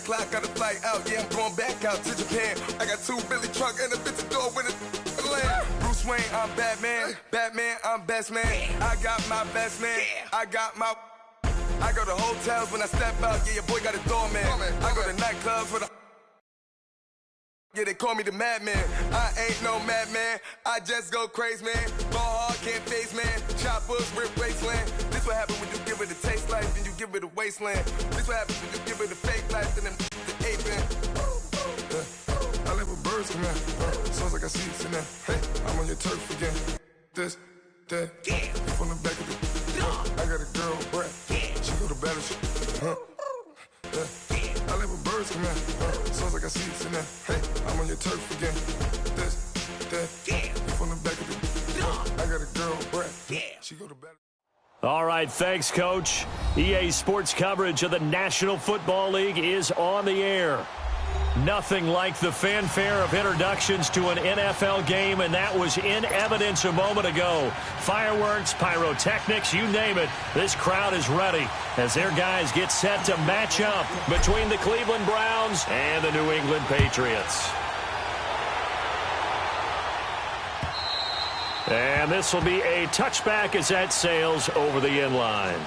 o'clock, got a flight out. Yeah, I'm going back out to Japan. I got 2 Billy truck and a bitch door with a land. Bruce Wayne, I'm Batman. Batman, I'm best man. I got my best man. I go to hotels when I step out. Yeah, your boy got a doorman. I go to nightclubs with a... Yeah, they call me the madman. I ain't no madman. I just go crazy, man. Ball hard, can't face, man. Choppers, rip wasteland. This what happens when you give it a taste life, then you give it a wasteland. This what happens when you give it a fake life, then the ape in. I live with birds come in. Sounds like I see it in there. Hey, I'm on your turf again. This, that, from the back of the... I got a girl, Brett. She go to battle. I live with birds come in. Sounds like I see it in there. Hey, I'm on your turf again. This, that, from the back of the... I got a girl, Brett. She go to battle. All right, thanks, Coach. EA Sports coverage of the National Football League is on the air. Nothing like the fanfare of introductions to an NFL game, and that was in evidence a moment ago. Fireworks, pyrotechnics, you name it. This crowd is ready as their guys get set to match up between the Cleveland Browns and the New England Patriots. And this will be a touchback as that sails over the end line.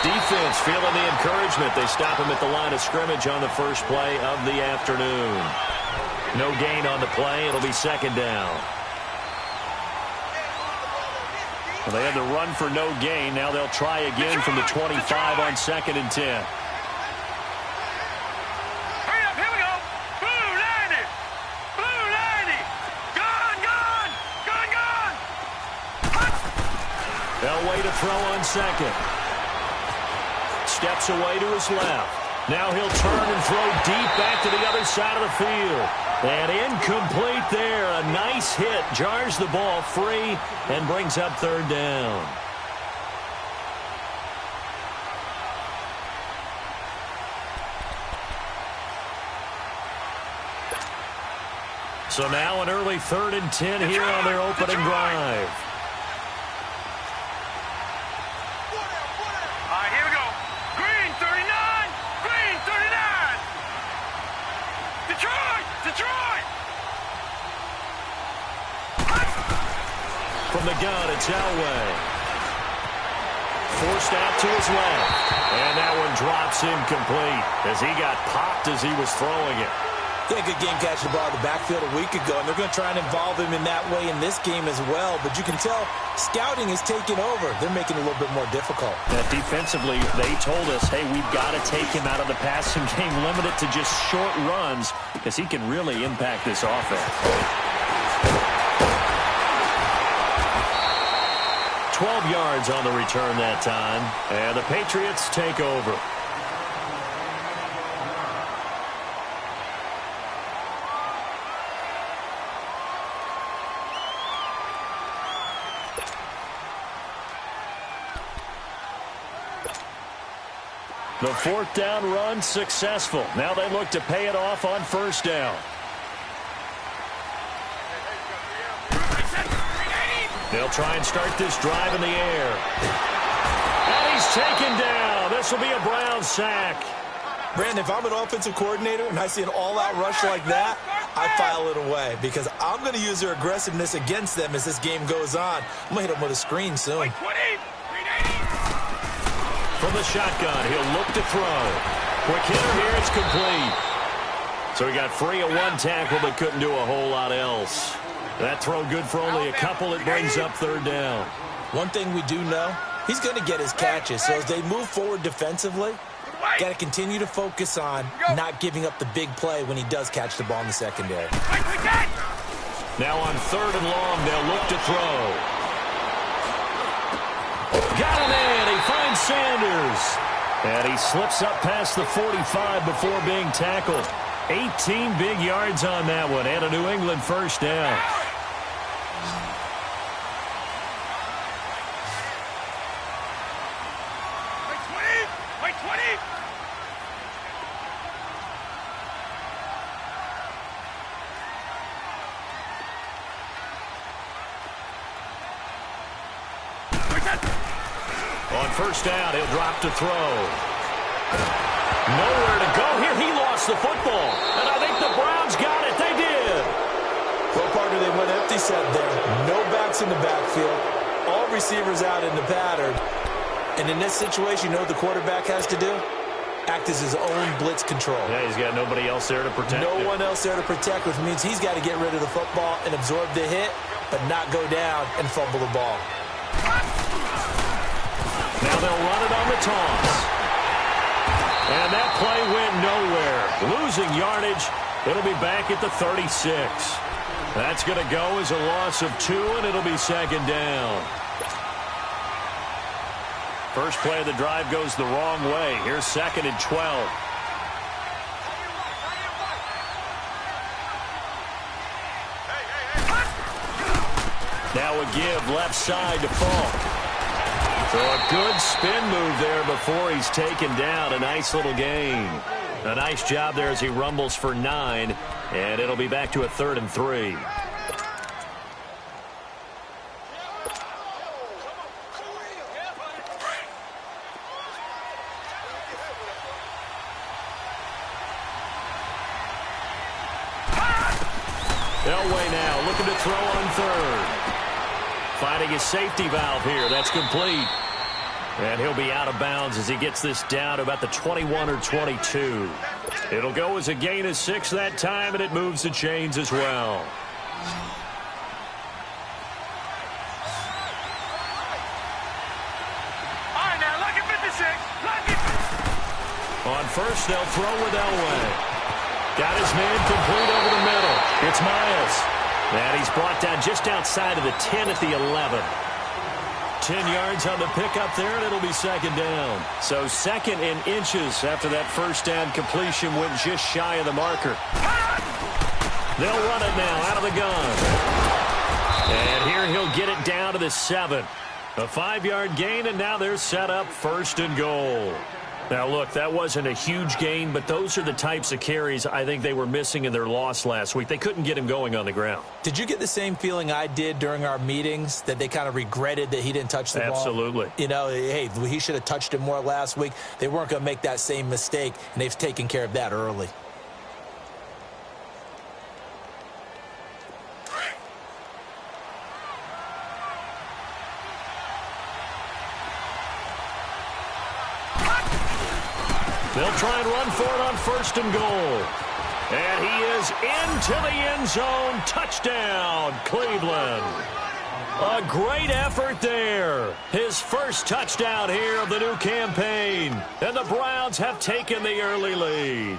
Defense feeling the encouragement. They stop him at the line of scrimmage on the first play of the afternoon. No gain on the play. It'll be second down. Well, they had to run for no gain. Now they'll try again from the 25 on 2nd and 10. Hurry up, here we go. Blue 90. Blue 90. Gone. They'll wait to throw on second. Steps away to his left. Now he'll turn and throw deep back to the other side of the field. And incomplete there. A nice hit. Jars the ball free and brings up third down. So now an early 3rd and 10 here on their opening drive. From the gun, it's Elway. Forced out to his left. And that one drops incomplete as he got popped as he was throwing it. Yeah, good game catching the ball in the backfield a week ago, and they're going to try and involve him in that way in this game as well. But you can tell scouting is taking over. They're making it a little bit more difficult. Defensively, they told us, hey, we've got to take him out of the passing game, limit it to just short runs because he can really impact this offense. 12 yards on the return that time, and the Patriots take over. The 4th down run successful. Now they look to pay it off on 1st down. They'll try and start this drive in the air. And he's taken down. This will be a Brown sack. Brandon, if I'm an offensive coordinator and I see an all-out rush like that, I file it away because I'm going to use their aggressiveness against them as this game goes on. I'm going to hit them with a screen soon. From the shotgun, he'll look to throw. Quick hitter here, it's complete. So he got free of one tackle but couldn't do a whole lot else. That throw good for only a couple. It brings up 3rd down. One thing we do know, he's going to get his catches. So as they move forward defensively, got to continue to focus on not giving up the big play when he does catch the ball in the secondary. Now on 3rd and long, they'll look to throw. Got him in. He finds Sanders. And he slips up past the 45 before being tackled. 18 big yards on that one, and a New England first down. Wait, 20! On first down, he'll drop to throw. Nowhere to go here. He lost the football. And I think the Browns got it. They did. Well, partner, they went empty set there. No backs in the backfield. All receivers out in the pattern. And in this situation, you know what the quarterback has to do? Act as his own blitz control. Yeah, he's got nobody else there to protect him. No one else there to protect, which means he's got to get rid of the football and absorb the hit, but not go down and fumble the ball. Now they'll run it on the toss. And that play went nowhere. Losing yardage. It'll be back at the 36. That's going to go as a loss of 2, and it'll be second down. First play of the drive goes the wrong way. Here's second and 12. Now a give left side to Falk. So a good spin move there before he's taken down. A nice little gain. A nice job there as he rumbles for 9. And it'll be back to a 3rd and 3. Elway now looking to throw on 3rd. Finding his safety valve here. That's complete. And he'll be out of bounds as he gets this down to about the 21 or 22. It'll go as a gain of 6 that time, and it moves the chains as well. All right, now, look at 56. On first, they'll throw with Elway. Got his man complete over the middle. It's Myers. And he's brought down just outside of the 10 at the 11. 10 yards on the pickup there, and it'll be second down. So second in inches after that first down completion went just shy of the marker. They'll run it now out of the gun. And here he'll get it down to the 7. A 5-yard gain, and now they're set up 1st and goal. Now, look, that wasn't a huge gain, but those are the types of carries I think they were missing in their loss last week. They couldn't get him going on the ground. Did you get the same feeling I did during our meetings, that they kind of regretted that he didn't touch the ball? Absolutely. You know, hey, he should have touched it more last week. They weren't going to make that same mistake, and they've taken care of that early. They'll try and run for it on 1st and goal. And he is into the end zone. Touchdown, Cleveland. A great effort there. His first touchdown here of the new campaign. And the Browns have taken the early lead.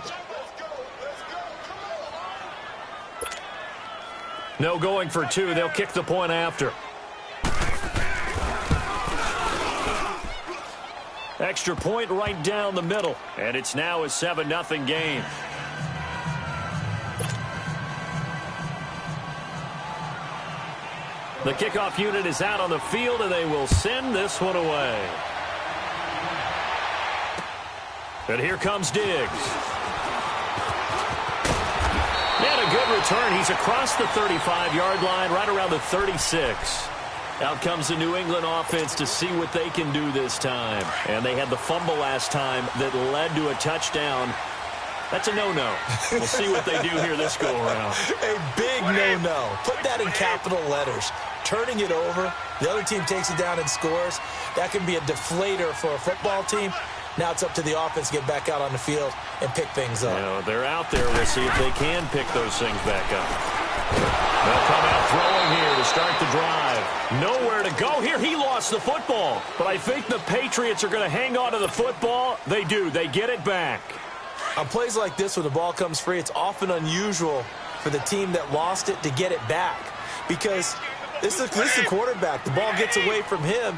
No going for 2. They'll kick the point after. Extra point right down the middle. And it's now a 7-0 game. The kickoff unit is out on the field, and they will send this one away. And here comes Diggs. And a good return. He's across the 35-yard line, right around the 36. Out comes the New England offense to see what they can do this time. And they had the fumble last time that led to a touchdown. That's a no-no. We'll see what they do here this go-around. A big no-no. Put that in capital letters. Turning it over, the other team takes it down and scores. That can be a deflator for a football team. Now it's up to the offense to get back out on the field and pick things up. You know, they're out there. We'll see if they can pick those things back up. They'll come out throwing here to start the drive. Nowhere to go here. He lost the football. But I think the Patriots are going to hang on to the football. They do. They get it back. On plays like this where the ball comes free, it's often unusual for the team that lost it to get it back. Because this is the quarterback. The ball gets away from him.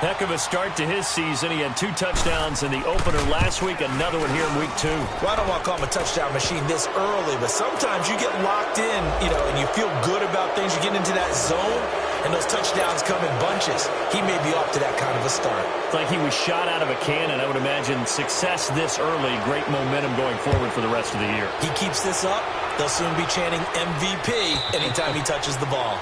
Heck of a start to his season. He had 2 touchdowns in the opener last week, another one here in week 2. Well, I don't want to call him a touchdown machine this early, but sometimes you get locked in, and you feel good about things. You get into that zone, and those touchdowns come in bunches. He may be off to that kind of a start. It's like he was shot out of a cannon. I would imagine success this early, great momentum going forward for the rest of the year. He keeps this up, they'll soon be chanting MVP anytime he touches the ball.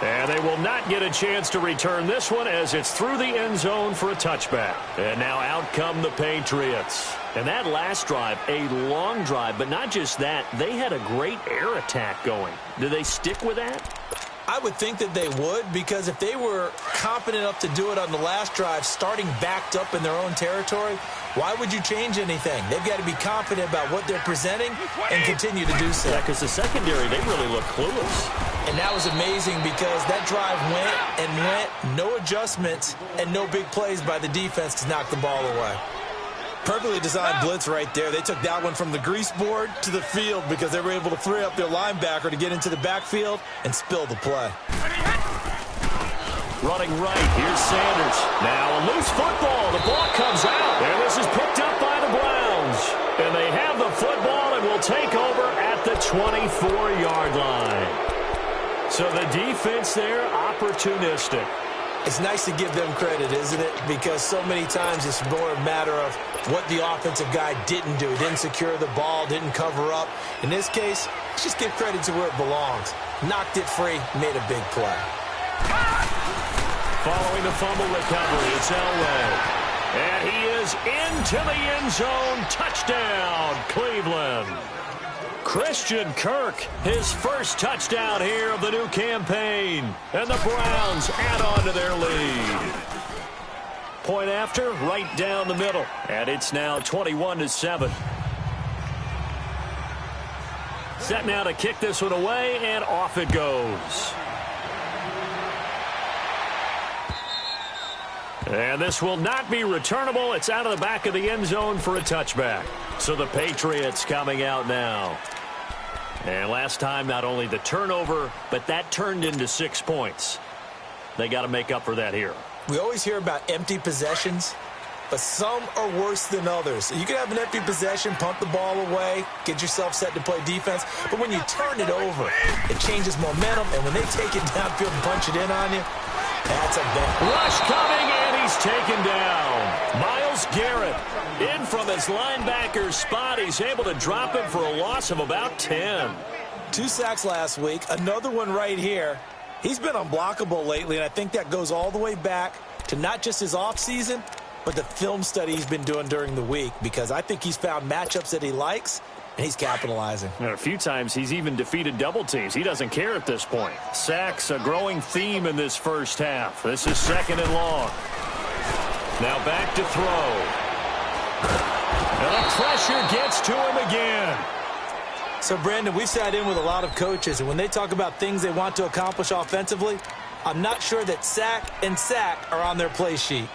And they will not get a chance to return this one as it's through the end zone for a touchback. And now out come the Patriots. And that last drive, a long drive, but not just that. They had a great air attack going. Do they stick with that? I would think that they would, because if they were confident enough to do it on the last drive, starting backed up in their own territory, why would you change anything? They've got to be confident about what they're presenting and continue to do so. Yeah, because the secondary, they really look clueless. And that was amazing because that drive went, no adjustments, and no big plays by the defense to knock the ball away. Perfectly designed blitz right there. They took that one from the grease board to the field because they were able to free up their linebacker to get into the backfield and spill the play. Running right, here's Sanders. Now a loose football. The ball comes out. And this is picked up by the Browns. And they have the football and will take over at the 24-yard line. So the defense there, opportunistic. It's nice to give them credit, isn't it? Because so many times it's more a matter of what the offensive guy didn't do. Didn't secure the ball, didn't cover up. In this case, let's just give credit to where it belongs. Knocked it free, made a big play. Following the fumble recovery, it's Elway. And he is into the end zone. Touchdown, Cleveland. Christian Kirk, his first touchdown here of the new campaign. And the Browns add on to their lead. Point after, right down the middle. And it's now 21-7. Set now to kick this one away, and off it goes. And this will not be returnable. It's out of the back of the end zone for a touchback. So the Patriots coming out now. And last time, not only the turnover, but that turned into 6 points. They got to make up for that here. We always hear about empty possessions, but some are worse than others. You can have an empty possession, pump the ball away, get yourself set to play defense, but when you turn it over, it changes momentum, and when they take it downfield and punch it in on you, that's a bad. Rush coming, and he's taken down. Myles Garrett in from his linebacker spot. He's able to him for a loss of about 10. 2 sacks last week, another one right here. He's been unblockable lately, and I think that goes all the way back to not just his offseason, but the film study he's been doing during the week, because I think he's found matchups that he likes, and he's capitalizing. And a few times he's even defeated double teams. He doesn't care at this point. Sacks, a growing theme in this first half. This is 2nd and long. Now back to throw. And the pressure gets to him again. So, Brandon, we've sat in with a lot of coaches, and when they talk about things they want to accomplish offensively, I'm not sure that sack and sack are on their play sheet.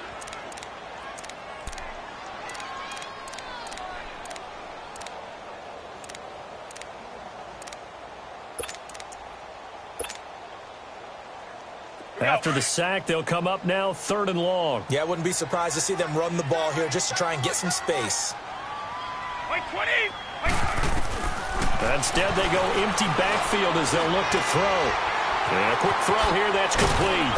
After the sack, they'll come up now 3rd and long. Yeah, I wouldn't be surprised to see them run the ball here just to try and get some space. Like 20. Instead, they go empty backfield as they'll look to throw. And a quick throw here, that's complete.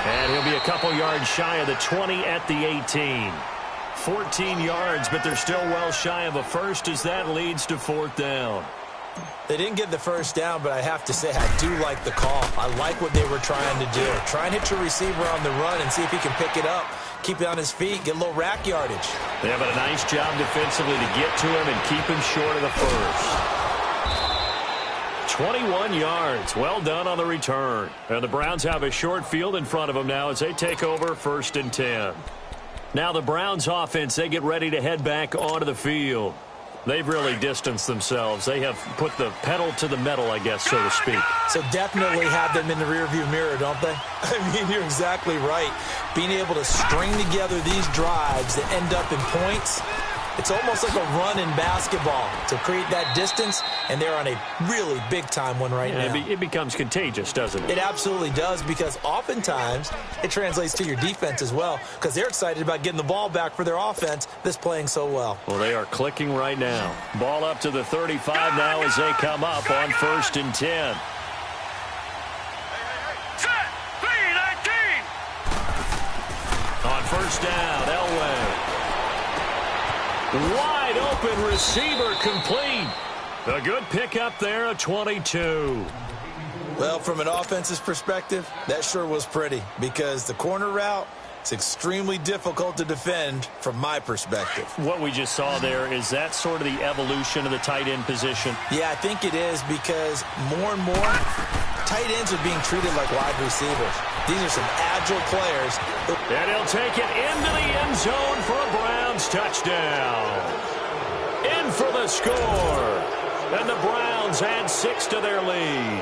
And he'll be a couple yards shy of the 20 at the 18. 14 yards, but they're still well shy of a first as that leads to 4th down. They didn't get the first down, but I have to say I do like the call. I like what they were trying to do. Try and hit your receiver on the run and see if he can pick it up. Keep it on his feet, get a little rack yardage. They have a nice job defensively to get to him and keep him short of the first. 21 yards. Well done on the return. And the Browns have a short field in front of them now as they take over 1st and 10. Now the Browns offense, they get ready to head back onto the field. They've really distanced themselves. They have put the pedal to the metal, I guess, so to speak. So definitely have them in the rearview mirror, don't they? I mean, you're exactly right. Being able to string together these drives that end up in points, It's almost like a run in basketball to create that distance, and they're on a really big-time one right now. It becomes contagious, doesn't it? It absolutely does, because oftentimes it translates to your defense as well, because they're excited about getting the ball back for their offense that's playing so well. Well, they are clicking right now. Ball up to the 35 now as they come up on 1st and 10. Set. 3-19. On 1st down, Elway. Wide open receiver complete. A good pickup there at 22. Well, from an offense's perspective, that sure was pretty, because the corner route is extremely difficult to defend from my perspective. What we just saw there, is that sort of the evolution of the tight end position? Yeah, I think it is, because more and more tight ends are being treated like wide receivers. These are some agile players. And he'll take it into the end zone for a Browns touchdown. In for the score. And the Browns add 6 to their lead.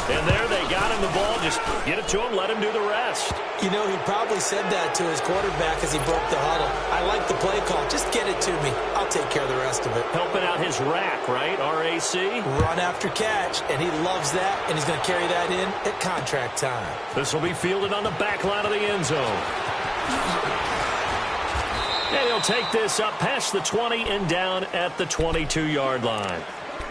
And there they got him the ball. Just get it to him, let him do the rest. You know, he probably said that to his quarterback as he broke the huddle. I like the play call. Just get it to me. I'll take care of the rest of it. Helping out his rack, right? RAC? Run after catch, and he loves that, and he's going to carry that in at contract time. This will be fielded on the back line of the end zone. And he'll take this up past the 20 and down at the 22-yard line.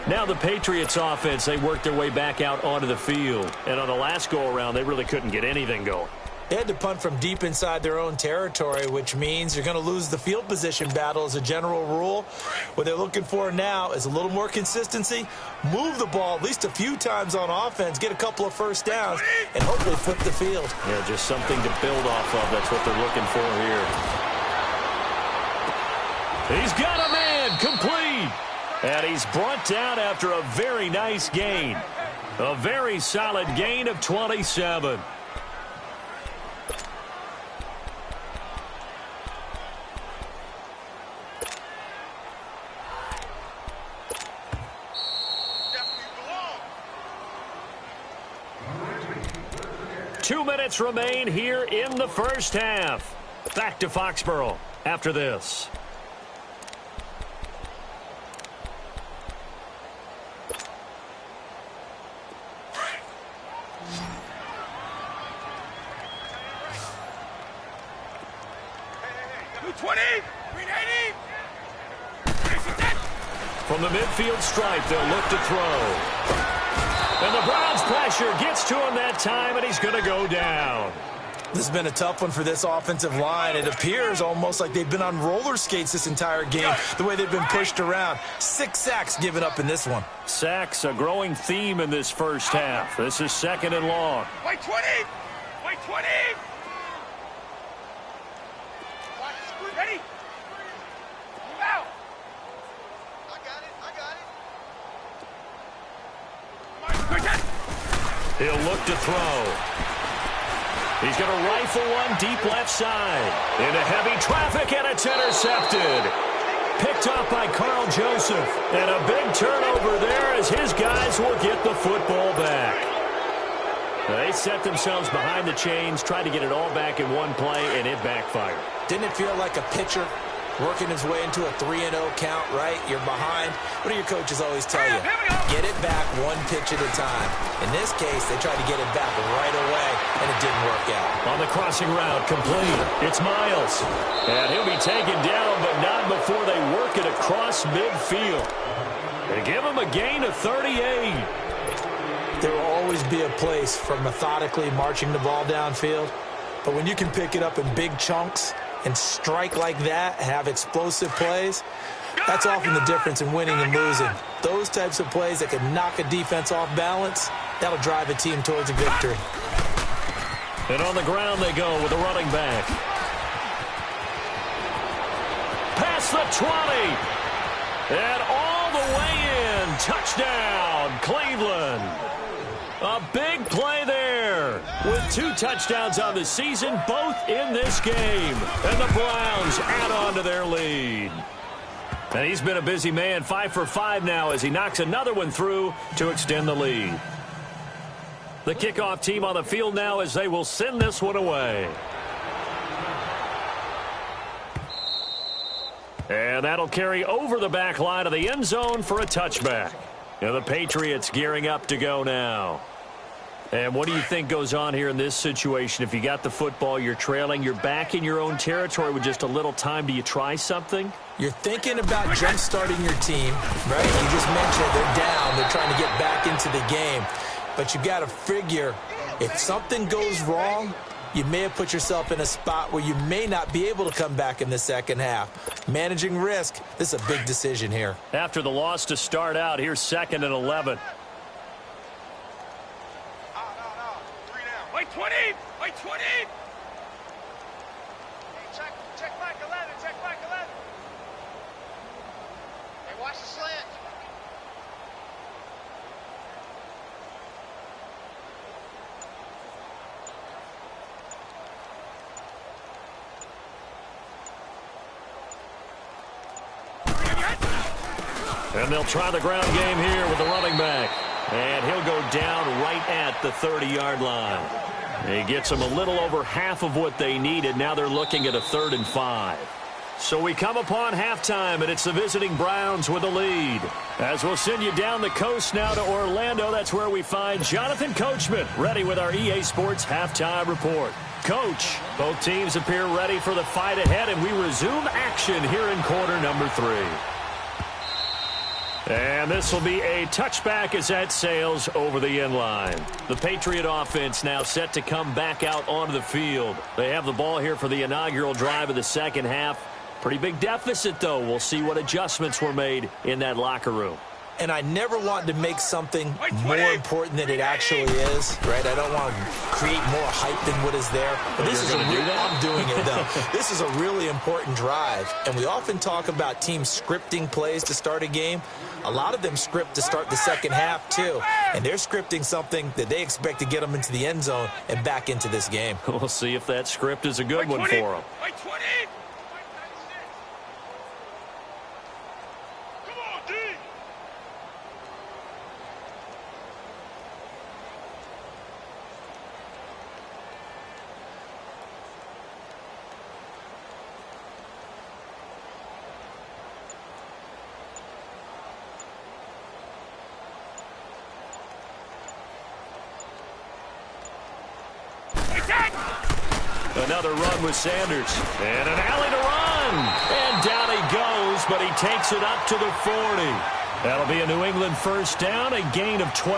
Now the Patriots offense, they worked their way back out onto the field. And on the last go-around, they really couldn't get anything going. They had to punt from deep inside their own territory, which means you're going to lose the field position battle as a general rule. What they're looking for now is a little more consistency, move the ball at least a few times on offense, get a couple of first downs, and hopefully flip the field. Yeah, just something to build off of. That's what they're looking for here. He's got a man complete. And he's brought down after a very nice gain. A very solid gain of 27. Two minutes remain here in the first half. Back to Foxborough after this. From the midfield stripe, they'll look to throw. And the Browns pressure gets to him that time, and he's going to go down. This has been a tough one for this offensive line. It appears almost like they've been on roller skates this entire game, the way they've been pushed around. 6 sacks given up in this one. Sacks, a growing theme in this first half. This is 2nd and long. Wait 20. Wait 20. Ready? Move out. I got it. He'll look to throw. He's going to rifle one deep left side. Into heavy traffic, and it's intercepted. Picked off by Carl Joseph. And a big turnover there as his guys will get the football back. They set themselves behind the chains, tried to get it all back in one play, and it backfired. Didn't it feel like a pitcher working his way into a 3-0 count, right? You're behind. What do your coaches always tell you? Get it back one pitch at a time. In this case, they tried to get it back right away, and it didn't work out. On the crossing route, complete. It's Miles. And he'll be taken down, but not before they work it across midfield. They give him a gain of 38. There will always be a place for methodically marching the ball downfield, but when you can pick it up in big chunks and strike like that, have explosive plays, that's often the difference in winning and losing. Those types of plays that can knock a defense off balance, that'll drive a team towards a victory. And on the ground they go with a running back. Past the 20. And all the way in. Touchdown, Cleveland. A big play there with 2 touchdowns on the season, both in this game. And the Browns add on to their lead. And he's been a busy man, 5 for 5 now as he knocks another one through to extend the lead. The kickoff team on the field now as they will send this one away. And that'll carry over the back line of the end zone for a touchback. Now the Patriots gearing up to go now. And what do you think goes on here in this situation? If you got the football, you're trailing, you're back in your own territory with just a little time. Do you try something? You're thinking about jump-starting your team, right? You just mentioned they're down. They're trying to get back into the game. But you got to figure if something goes wrong, you may have put yourself in a spot where you may not be able to come back in the second half. Managing risk, this is a big decision here. After the loss to start out, here's 2nd and 11. Wait 20! Wait 20! Check back 11, check back 11. Hey, watch the slant. And they'll try the ground game here with the running back. And he'll go down right at the 30-yard line. He gets them a little over half of what they needed. Now they're looking at a 3rd and 5. So we come upon halftime, and it's the visiting Browns with the lead. As we'll send you down the coast now to Orlando, that's where we find Jonathan Coachman, ready with our EA Sports Halftime Report. Coach, both teams appear ready for the fight ahead, and we resume action here in quarter number 3. And this will be a touchback as that sails over the end line. The Patriot offense now set to come back out onto the field. They have the ball here for the inaugural drive of the second half. Pretty big deficit, though. We'll see what adjustments were made in that locker room. And I never want to make something more important than it actually is, right? I don't want to create more hype than what is there. But this is a real, I'm doing it, though. This is a really important drive. And we often talk about teams scripting plays to start a game. A lot of them script to start the second half, too. And they're scripting something that they expect to get them into the end zone and back into this game. We'll see if that script is a good one for them. Wait 20! Come on, D! Another run with Sanders. And an alley to run. And down he goes, but he takes it up to the 40. That'll be a New England first down, a gain of 12.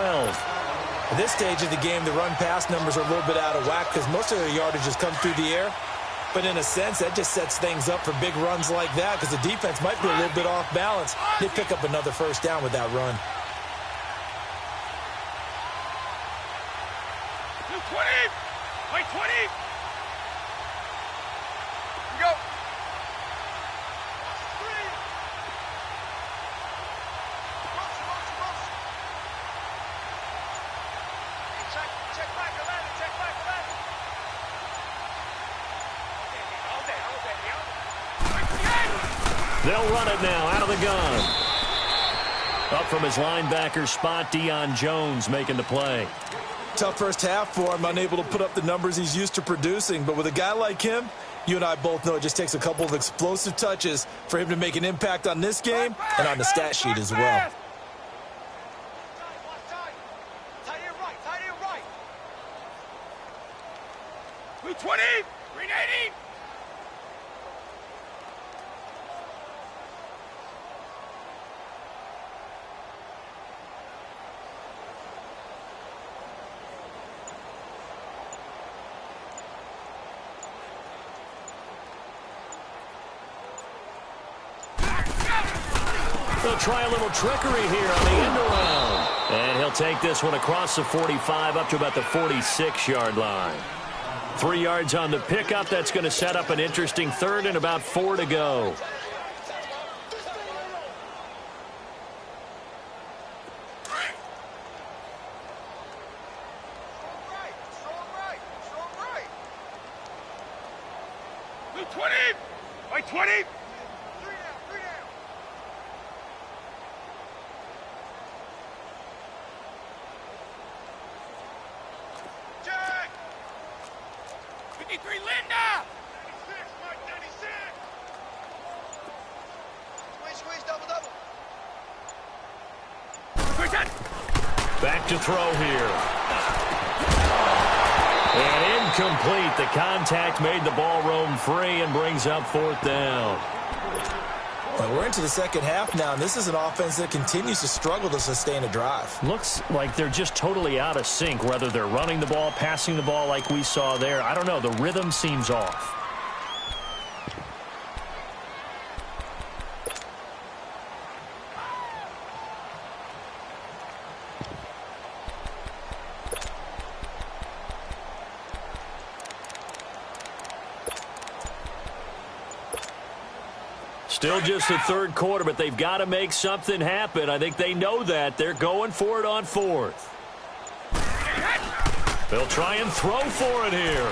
At this stage of the game, the run-pass numbers are a little bit out of whack because most of their yardage has come through the air. But in a sense, that just sets things up for big runs like that because the defense might be a little bit off balance. They pick up another first down with that run. 20! Wait 20! Go! Check back 11, check back 11. They'll run it now out of the gun. Up from his linebacker spot, Deion Jones making the play. Tough first half for him, unable to put up the numbers he's used to producing. But with a guy like him, you and I both know it just takes a couple of explosive touches for him to make an impact on this game and on the stat sheet as well. Tight end right. 220, green 80. They'll try a little trickery here on the end around. And he'll take this one across the 45 up to about the 46-yard line. 3 yards on the pickup. That's going to set up an interesting third and about 4 to go. Blue 20, white 20. Three down. Jack. 53, Linda. 96, Mike 96. Back to throw here. And incomplete. The contact made the ball roam free and brings up 4th down. Well, we're into the second half now, and this is an offense that continues to struggle to sustain a drive. Looks like they're just totally out of sync, whether they're running the ball, passing the ball like we saw there. I don't know. The rhythm seems off. Still just the third quarter, but they've got to make something happen. I think they know that. They're going for it on 4th. They'll try and throw for it here.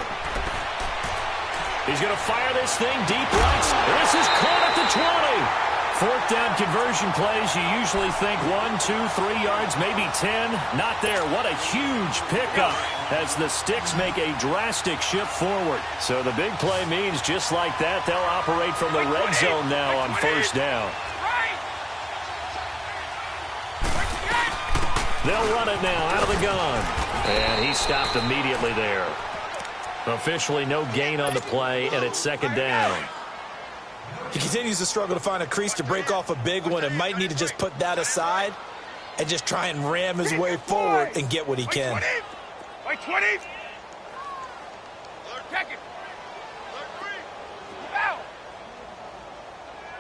He's going to fire this thing deep right. This is caught at the 20. 4th down conversion plays, you usually think 1, 2, 3 yards, maybe 10. Not there. What a huge pickup as the Sticks make a drastic shift forward. So the big play means just like that, they'll operate from the red zone now on 1st down. They'll run it now out of the gun. And he stopped immediately there. Officially no gain on the play, and it's 2nd down. He continues to struggle to find a crease to break off a big one and might need to just put that aside and just try and ram his way forward and get what he can. By 20. Check it. Foul.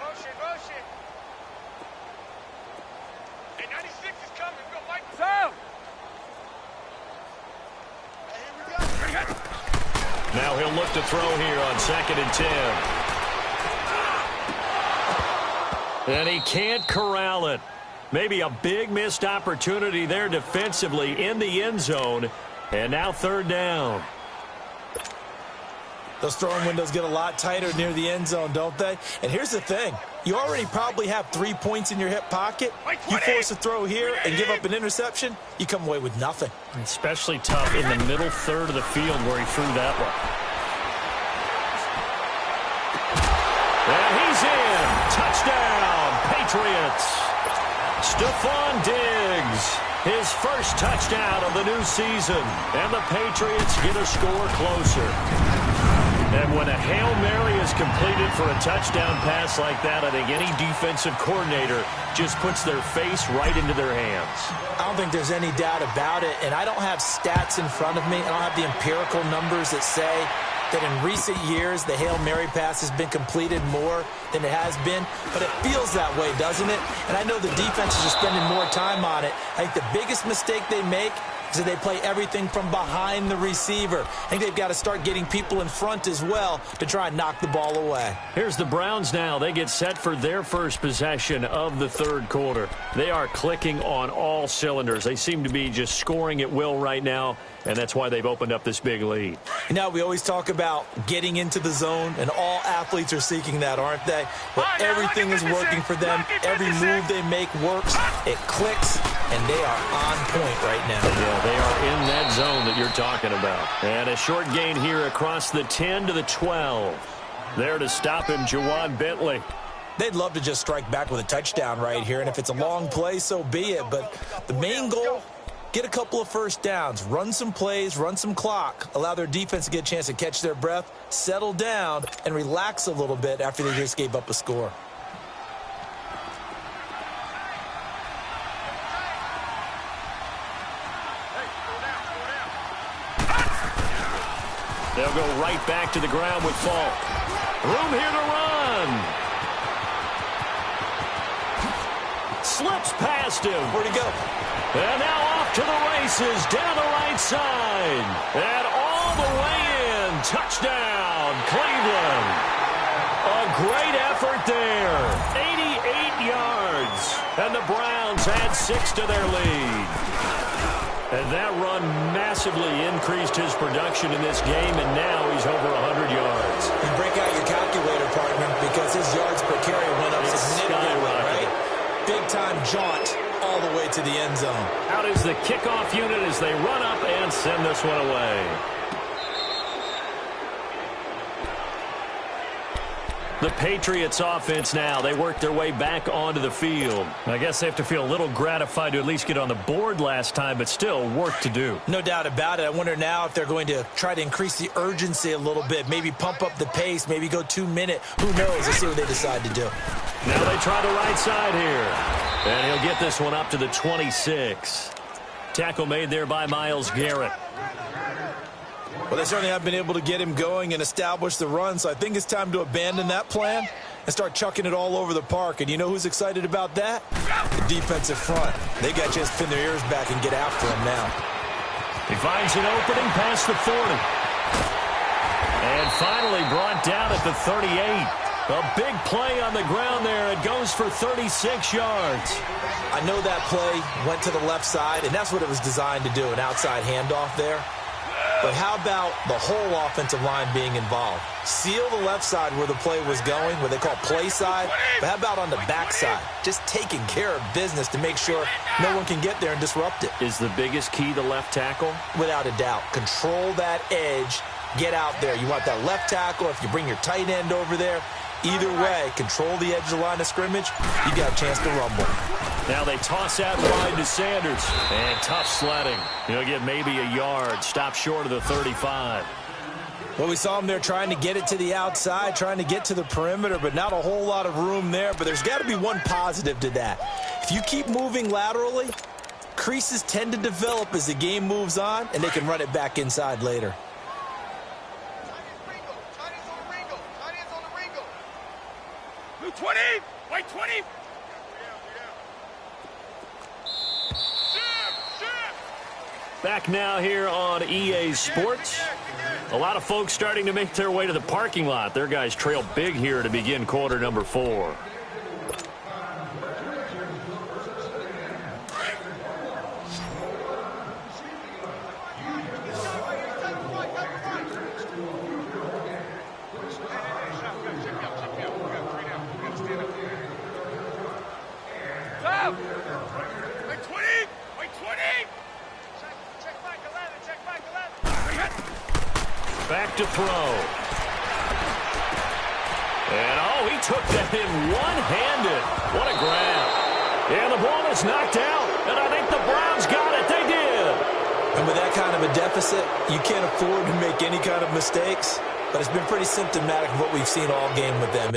Motion. Hey, 96 is coming. Go, Mike. Foul. Now he'll look to throw here on 2nd and 10. And he can't corral it. Maybe a big missed opportunity there defensively in the end zone. And now 3rd down. Those throwing windows get a lot tighter near the end zone, don't they? And here's the thing. You already probably have 3 points in your hip pocket. You force a throw here and give up an interception, you come away with nothing. Especially tough in the middle third of the field where he threw that one. And he's in. Touchdown, Patriots. Stephon Diggs, his first touchdown of the new season. And the Patriots get a score closer. And when a Hail Mary is completed for a touchdown pass like that, I think any defensive coordinator just puts their face right into their hands. I don't think there's any doubt about it, and I don't have stats in front of me. I don't have the empirical numbers that say that in recent years the Hail Mary pass has been completed more than it has been, but it feels that way, doesn't it? And I know the defenses are spending more time on it. I think the biggest mistake they make is that they play everything from behind the receiver. I think they've got to start getting people in front as well to try and knock the ball away. Here's the Browns now. They get set for their first possession of the third quarter. They are clicking on all cylinders. They seem to be just scoring at will right now, and that's why they've opened up this big lead. You know, we always talk about getting into the zone, and all athletes are seeking that, aren't they? But everything is working for them. Every move they make works. It clicks, and they are on point right now. Yeah, they are in that zone that you're talking about. And a short gain here across the 10 to the 12. There to stop him, Juwan Bentley. They'd love to just strike back with a touchdown right here, and if it's a long play, so be it. But the main goal, get a couple of first downs, run some plays, run some clock, allow their defense to get a chance to catch their breath, settle down, and relax a little bit after they just gave up a score. They'll go right back to the ground with Falk. Room here to run. Slips past him. Where'd he go? And now off to the races down the right side. And all the way in. Touchdown, Cleveland. A great effort there. 88 yards. And the Browns add 6 to their lead. And that run massively increased his production in this game, and now he's over 100 yards. You break out your calculator, partner, because his yards per carry went up significantly, right? Big-time jaunt all the way to the end zone. Out is the kickoff unit as they run up and send this one away. The Patriots offense now. They work their way back onto the field. I guess they have to feel a little gratified to at least get on the board last time, but still work to do. No doubt about it. I wonder now if they're going to try to increase the urgency a little bit, maybe pump up the pace, maybe go 2 minute. Who knows? Let's see what they decide to do. Now they try the right side here. And he'll get this one up to the 26. Tackle made there by Myles Garrett. Well, they certainly have been able to get him going and establish the run, so I think it's time to abandon that plan and start chucking it all over the park. And you know who's excited about that? The defensive front. They got a chance to pin their ears back and get after him now. He finds an opening past the 40. And finally brought down at the 38. A big play on the ground there. It goes for 36 yards. I know that play went to the left side, and that's what it was designed to do, an outside handoff there. But how about the whole offensive line being involved? Seal the left side where the play was going, what they call play side. But how about on the back side? Just taking care of business to make sure no one can get there and disrupt it. Is the biggest key the left tackle? Without a doubt. Control that edge. Get out there. You want that left tackle. If you bring your tight end over there, either way, control the edge of the line of scrimmage, you got a chance to rumble. Now they toss out wide to Sanders. And tough sledding. He'll get maybe a yard. Stop short of the 35. Well, we saw him there trying to get it to the outside, trying to get to the perimeter, but not a whole lot of room there. But there's got to be one positive to that. If you keep moving laterally, creases tend to develop as the game moves on, and they can run it back inside later. Blue 20, white 20. Back now here on EA Sports. A lot of folks starting to make their way to the parking lot. Their guys trail big here to begin quarter number 4. Back to throw. And, oh, he took that in one-handed. What a grab. And the ball is knocked out. And I think the Browns got it. They did. And with that kind of a deficit, you can't afford to make any kind of mistakes. But it's been pretty symptomatic of what we've seen all game with them.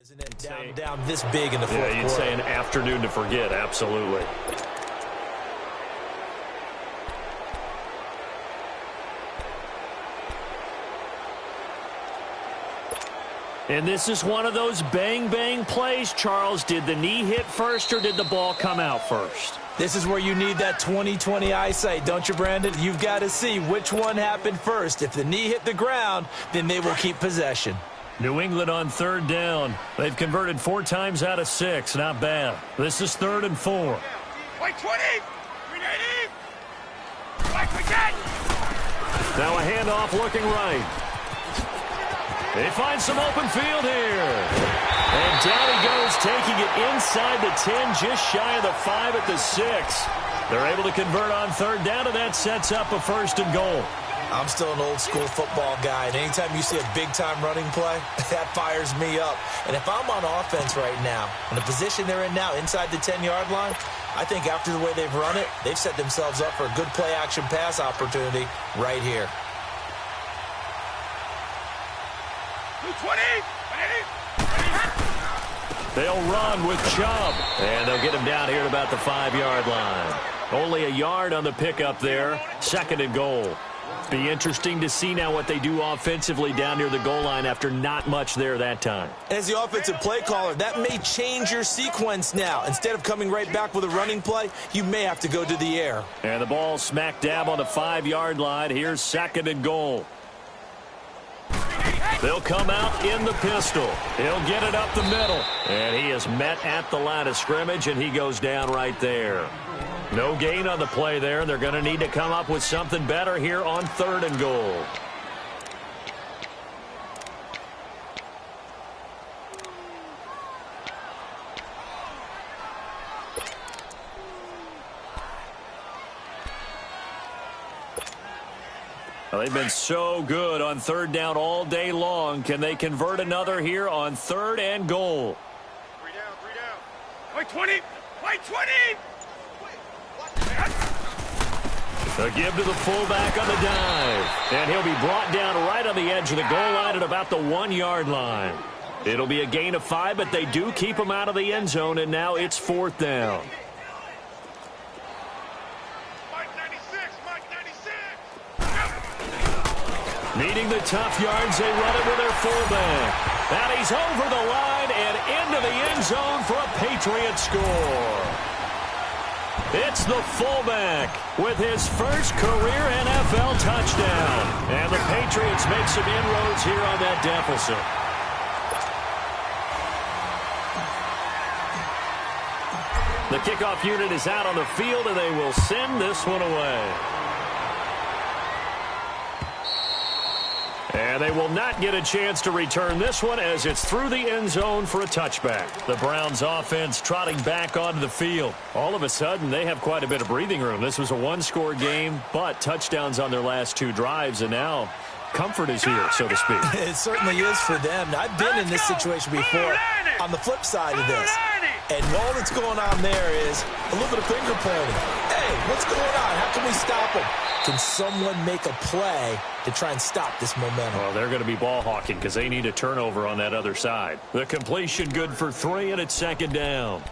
Isn't it down this big in the fourth quarter? Yeah, you'd say an afternoon to forget, absolutely. And this is one of those bang-bang plays, Charles. Did the knee hit first or did the ball come out first? This is where you need that 20/20 eyesight, don't you, Brandon? You've got to see which one happened first. If the knee hit the ground, then they will keep possession. New England on third down. They've converted 4 times out of 6. Not bad. This is 3rd and 4. White 20, 390. White again. Now a handoff looking right. They find some open field here. And down he goes, taking it inside the 10, just shy of the 5 at the 6. They're able to convert on third down, and that sets up a 1st and goal. I'm still an old-school football guy, and anytime you see a big-time running play, that fires me up. And if I'm on offense right now, in the position they're in now, inside the 10-yard line, I think after the way they've run it, they've set themselves up for a good play-action pass opportunity right here. 220, They'll run with Chubb, and they'll get him down here at about the 5-yard line. Only a yard on the pickup there, 2nd and goal. Be interesting to see now what they do offensively down near the goal line after not much there that time. As the offensive play caller, that may change your sequence now. Instead of coming right back with a running play, you may have to go to the air. And the ball smack dab on the 5-yard line. Here's 2nd and goal. They'll come out in the pistol. He'll get it up the middle. And he is met at the line of scrimmage, and he goes down right there. No gain on the play there. They're going to need to come up with something better here on 3rd and goal. Well, they've been so good on third down all day long. Can they convert another here on 3rd and goal? 3 down, 3 down. Wait, 20. Wait, 20. A give to the fullback on the dive. And he'll be brought down right on the edge of the goal line at about the 1-yard line. It'll be a gain of 5, but they do keep him out of the end zone, and now it's 4th down. Mike 96, Mike 96. Needing the tough yards, they run it with their fullback. And he's over the line and into the end zone for a Patriot score. It's the fullback with his first career NFL touchdown. And the Patriots make some inroads here on that deficit. The kickoff unit is out on the field, and they will send this one away. And they will not get a chance to return this one as it's through the end zone for a touchback. The Browns offense trotting back onto the field. All of a sudden, they have quite a bit of breathing room. This was a one-score game, but touchdowns on their last 2 drives, and now comfort is here, so to speak. It certainly is for them. I've been in this situation before on the flip side of this. And all that's going on there is a little bit of finger pointing. Hey, what's going on? How can we stop them? Can someone make a play to try and stop this momentum? Well, they're going to be ball hawking because they need a turnover on that other side. The completion good for 3, and it's 2nd down.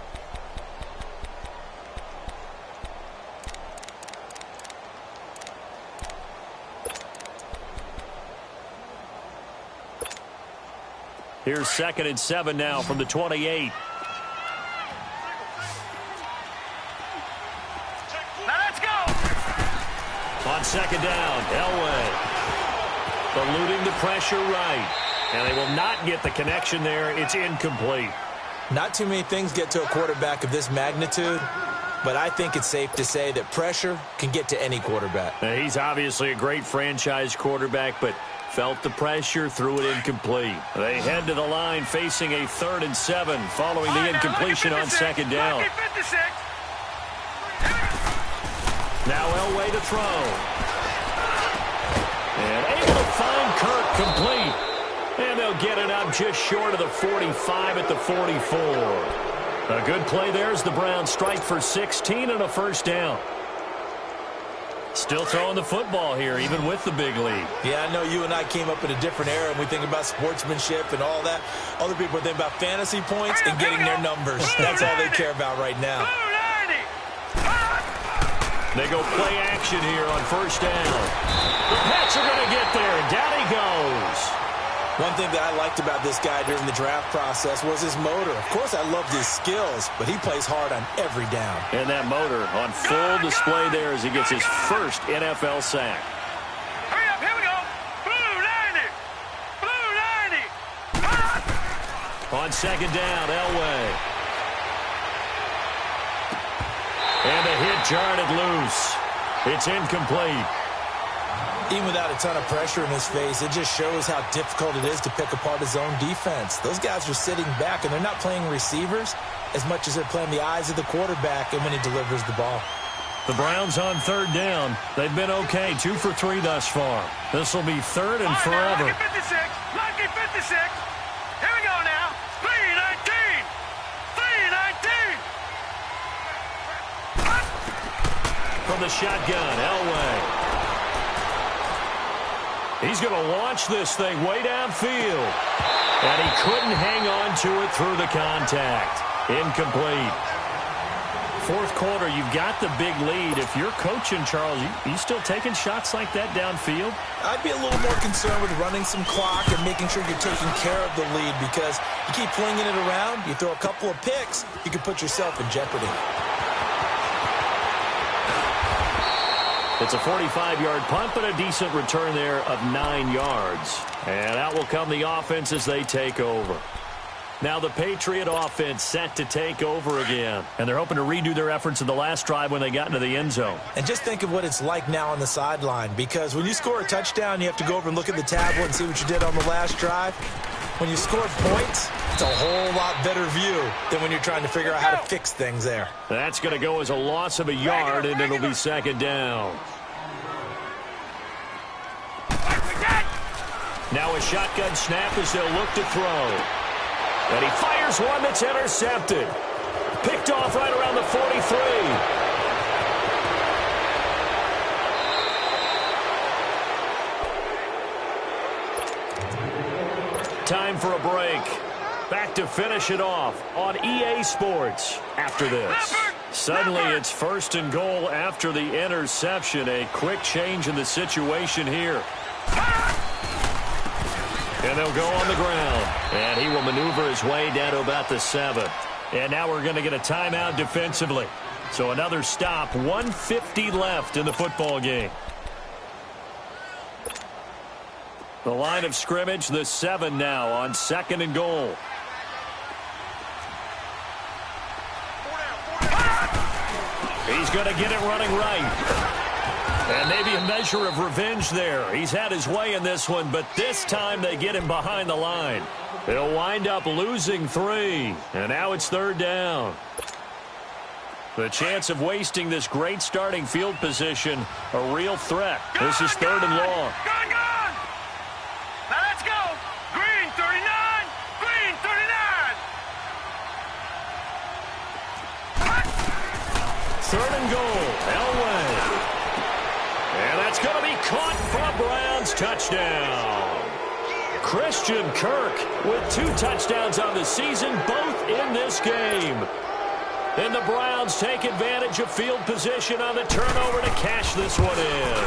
Here's 2nd and 7 now from the 28. On 2nd down, Elway eluding the pressure right. And they will not get the connection there. It's incomplete. Not too many things get to a quarterback of this magnitude, but I think it's safe to say that pressure can get to any quarterback. Now, he's obviously a great franchise quarterback, but felt the pressure, threw it incomplete. They head to the line facing a 3rd and 7 following the incompletion on 2nd down. Now Elway to throw. And able to find Kirk complete. And they'll get it up just short of the 45 at the 44. A good play there as the Browns strike for 16 and a 1st down. Still throwing the football here, even with the big lead. Yeah, I know you and I came up in a different era, and we think about sportsmanship and all that. Other people think about fantasy points and getting their numbers. That's all they care about right now. They go play action here on 1st down. The Pats are going to get there, and down he goes. One thing that I liked about this guy during the draft process was his motor. Of course, I loved his skills, but he plays hard on every down. And that motor on full display there as he gets his first NFL sack. Hurry up, here we go. Blue 90. Blue 90. On 2nd down, Elway. And the hit jarred it loose. It's incomplete. Even without a ton of pressure in his face, it just shows how difficult it is to pick apart his own defense. Those guys are sitting back, and they're not playing receivers as much as they're playing the eyes of the quarterback and when he delivers the ball. The Browns on 3rd down. They've been okay, 2 for 3 thus far. This will be 3rd and forever. Lucky 56. Lucky 56. Here we go now. 3-19. 3-19. From the shotgun, Elway. He's going to launch this thing way downfield. And he couldn't hang on to it through the contact. Incomplete. 4th quarter, you've got the big lead. If you're coaching, Charles, you still taking shots like that downfield? I'd be a little more concerned with running some clock and making sure you're taking care of the lead, because you keep flinging it around, you throw a couple of picks, you can put yourself in jeopardy. It's a 45-yard punt, but a decent return there of 9 yards. And out will come the offense as they take over. Now the Patriot offense set to take over again. And they're hoping to redo their efforts in the last drive when they got into the end zone. And just think of what it's like now on the sideline, because when you score a touchdown, you have to go over and look at the tablet and see what you did on the last drive. When you scored points, it's a whole lot better view than when you're trying to figure out how to fix things there. That's going to go as a loss of a yard, and it'll be 2nd down. Now a shotgun snap as they'll look to throw. And he fires one that's intercepted. Picked off right around the 43. Time for a break. Back to finish it off on EA Sports after this. Suddenly it's 1st and goal after the interception. A quick change in the situation here. And they'll go on the ground. And he will maneuver his way down to about the 7. And now we're going to get a timeout defensively. So another stop, 1:50 left in the football game. The line of scrimmage, the 7 now on 2nd and goal. He's going to get it running right. And maybe a measure of revenge there. He's had his way in this one, but this time they get him behind the line. He'll wind up losing 3. And now it's 3rd down. The chance of wasting this great starting field position, a real threat. This is 3rd and long. Gone! Now let's go! Green 39! Green 39! 3rd and goal. Elway. And that's going to be caught for a Browns touchdown. Christian Kirk with 2 touchdowns on the season, both in this game. And the Browns take advantage of field position on the turnover to cash this one in.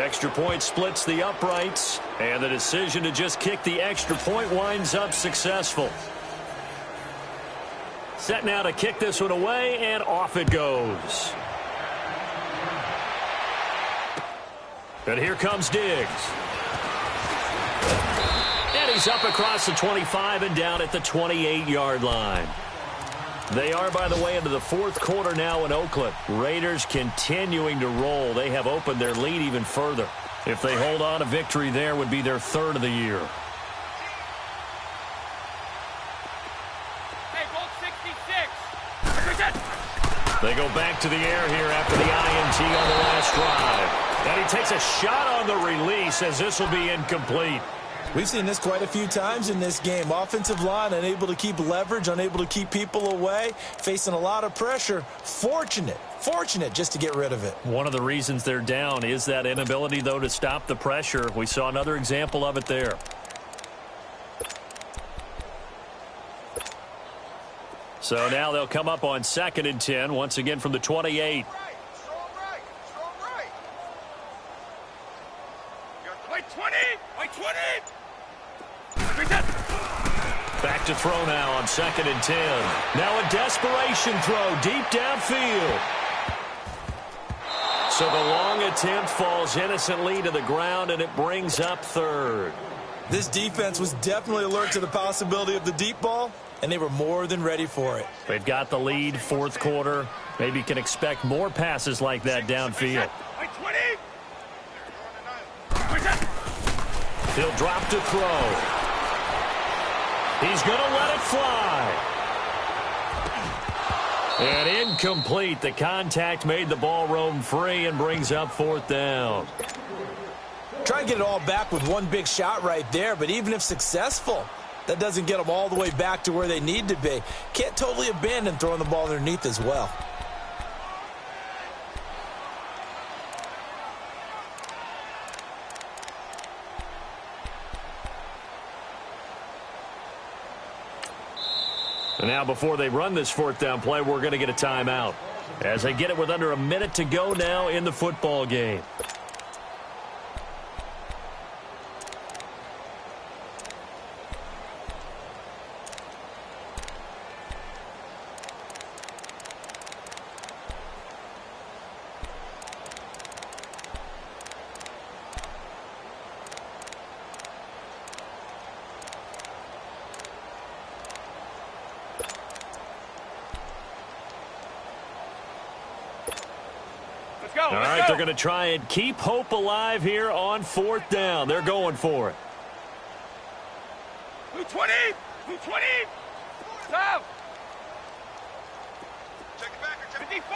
Extra point splits the uprights, and the decision to just kick the extra point winds up successful. Set now to kick this one away, and off it goes. And here comes Diggs. And he's up across the 25 and down at the 28-yard line. They are, by the way, into the 4th quarter now in Oakland. Raiders continuing to roll. They have opened their lead even further. If they hold on, a victory there would be their 3rd of the year. Hey, Bolt 66! They go back to the air here after the INT on the last drive. And he takes a shot on the release as this will be incomplete. We've seen this quite a few times in this game. Offensive line unable to keep leverage, unable to keep people away, facing a lot of pressure. Fortunate just to get rid of it. One of the reasons they're down is that inability, though, to stop the pressure. We saw another example of it there. So now they'll come up on 2nd and 10, once again from the 28. White 20! White 20! Back to throw now on 2nd and 10. Now a desperation throw deep downfield. So the long attempt falls innocently to the ground, and it brings up 3rd. This defense was definitely alert to the possibility of the deep ball, and they were more than ready for it. They've got the lead, 4th quarter. Maybe can expect more passes like that downfield. White 20! He'll drop to throw. He's going to let it fly. And incomplete. The contact made the ball roam free and brings up 4th down. Try and get it all back with one big shot right there, but even if successful, that doesn't get them all the way back to where they need to be. Can't totally abandon throwing the ball underneath as well. And now before they run this 4th down play, we're going to get a timeout as they get it with under a minute to go now in the football game. All right, they're going to try and keep hope alive here on 4th down. They're going for it. 220! 220! Stop! Check it back. 54!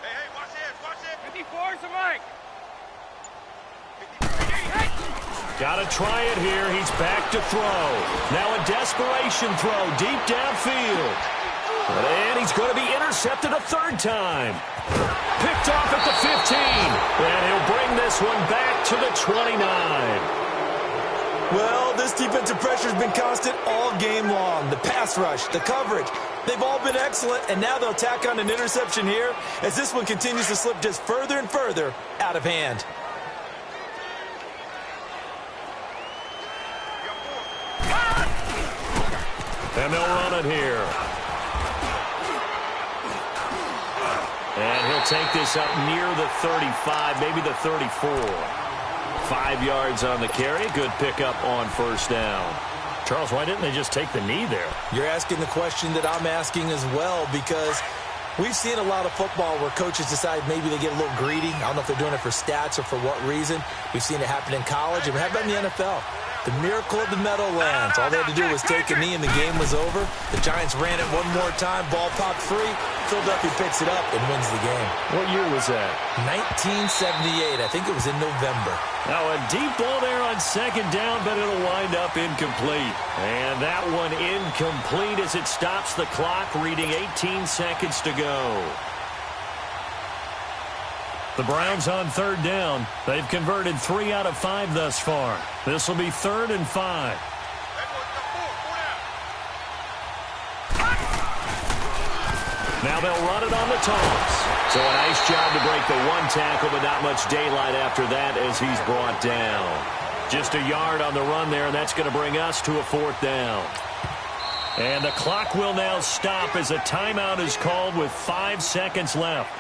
Hey, watch this, watch it! 54 is the mic! Got to try it here. He's back to throw. Now a desperation throw deep downfield. And he's going to be intercepted a third time. Picked off at the 15. And he'll bring this one back to the 29. Well, this defensive pressure has been constant all game long. The pass rush, the coverage, they've all been excellent, and now they'll tack on an interception here as this one continues to slip just further and further out of hand. And they'll run it here. And he'll take this up near the 35, maybe the 34. 5 yards on the carry. Good pickup on first down. Charles, why didn't they just take the knee there? You're asking the question that I'm asking as well, because we've seen a lot of football where coaches decide maybe they get a little greedy. I don't know if they're doing it for stats or for what reason. We've seen it happen in college, and how about in the NFL? The miracle of the Meadowlands. All they had to do was take a knee and the game was over. The Giants ran it one more time. Ball popped free. Philadelphia picks it up and wins the game. What year was that? 1978. I think it was in November. Now a deep ball there on second down, but it'll wind up incomplete. And that one incomplete as it stops the clock, reading 18 seconds to go. The Browns on third down. They've converted 3 out of 5 thus far. This will be 3rd and 5. Now they'll run it on the toss. So a nice job to break the one tackle, but not much daylight after that as he's brought down. Just a yard on the run there, and that's going to bring us to a 4th down. And the clock will now stop as a timeout is called with 5 seconds left.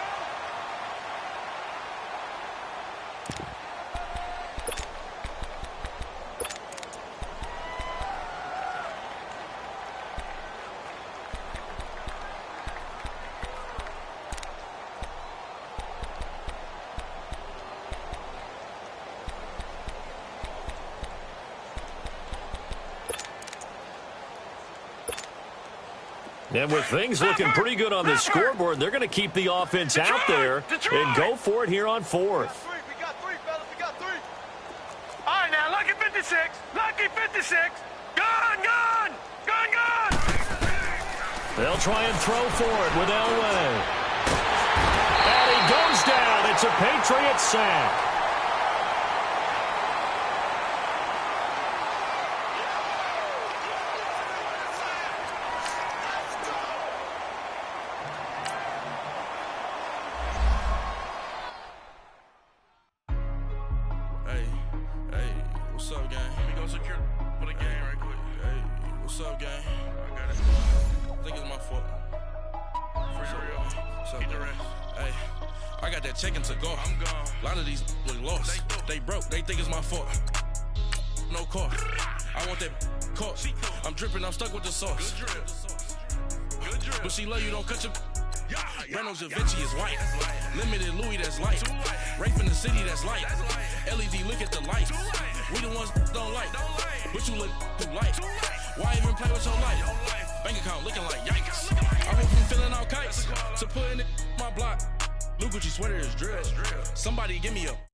And with things looking pretty good on the scoreboard, they're going to keep the offense out there and go for it here on 4th. We got 3, fellas. We got 3. All right, now, lucky 56. Lucky 56. Gone, gone. Gone, gone. They'll try and throw for it with Elway. And he goes down. It's a Patriots sack. What's up, gang? Let me go secure for the game right quick. Hey, what's up, gang? I got it. I think it's my fault. For real. What's up, the rest. Hey, I got that chicken to go. I'm gone. A lot of these look lost. They broke. They think it's my fault. No car. I want that caught. I'm dripping. I'm stuck with the sauce. Good drip. Good drip. But she love you. Don't cut your... Reynolds Da Vinci is white. Limited Louis, that's light. Rape in the city, that's light. LED, look at the light. We the ones don't like. But you look too light. Why even play with your life? Bank account looking like yikes. I went from filling out kites to putting it in my block. Blue Gucci sweater is drill. Somebody give me a